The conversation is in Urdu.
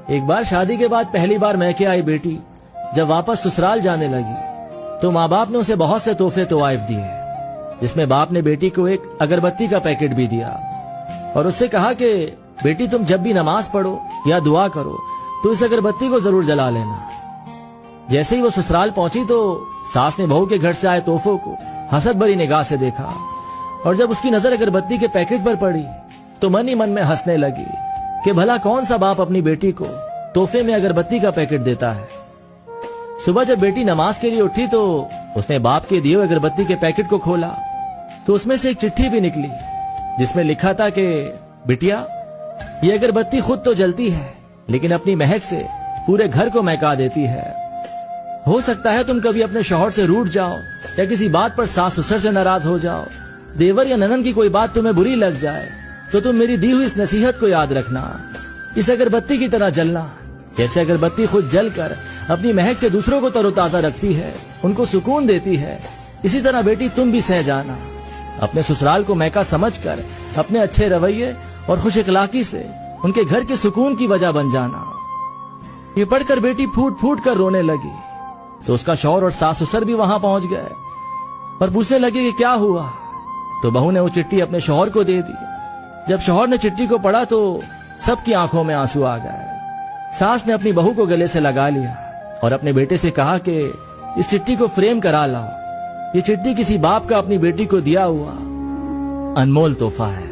ایک بار شادی کے بعد پہلی بار میکے آئی بیٹی جب واپس سسرال جانے لگی تو ماں باپ نے اسے بہت سے تحفے طوائف دیے، جس میں باپ نے بیٹی کو ایک اگربتی کا پیکٹ بھی دیا اور اس سے کہا کہ بیٹی تم جب بھی نماز پڑھو یا دعا کرو تو اس اگربتی کو ضرور جلا لینا۔ جیسے ہی وہ سسرال پہنچی تو ساس نے بہو کے گھر سے آئے تحفوں کو حسد بھری نگاہ سے دیکھا، اور جب اس کی نظر اگربتی کے پیکٹ پر پڑی تو من ہی من میں ہنسنے لگی کہ بھلا کون سا باپ اپنی بیٹی کو تحفے میں اگربتی کا پیکٹ دیتا ہے۔ صبح جب بیٹی نماز کے لیے اٹھی تو اس نے باپ کے دیے اگربتی کے پیکٹ کو کھولا تو اس میں سے ایک چٹھی بھی نکلی جس میں لکھا تھا کہ بیٹیا، یہ اگربتی خود تو جلتی ہے لیکن اپنی مہک سے پورے گھر کو مہکا دیتی ہے۔ ہو سکتا ہے تم کبھی اپنے شوہر سے روٹھ جاؤ یا کسی بات پر ساس سسر سے ناراض ہو جاؤ، دیور یا ننن کی کوئی بات تمہیں بری لگ جائے تو تم میری دی ہوئی اس نصیحت کو یاد رکھنا، اس اگربتی کی طرح جلنا۔ جیسے اگربتی خود جل کر اپنی مہک سے دوسروں کو تر و تازہ رکھتی ہے، ان کو سکون دیتی ہے، اسی طرح بیٹی تم بھی سہ جانا، اپنے سسرال کو مہکا سمجھ کر اپنے اچھے رویے اور خوش اخلاقی سے ان کے گھر کے سکون کی وجہ بن جانا۔ یہ پڑھ کر بیٹی پھوٹ پھوٹ کر رونے لگی تو اس کا شوہر اور ساس سسر بھی وہاں پہنچ گئے اور پوچھنے لگے کہ کیا ہوا، تو بہو نے وہ چٹھی اپنے شوہر کو دے دی۔ جب شوہر نے چٹھی کو پڑھا تو سب کی آنکھوں میں آنسو آ گئے۔ ساس نے اپنی بہو کو گلے سے لگا لیا اور اپنے بیٹے سے کہا کہ اس چٹھی کو فریم کرا لاؤ، یہ چٹھی کسی باپ کا اپنی بیٹی کو دیا ہوا انمول تحفہ ہے۔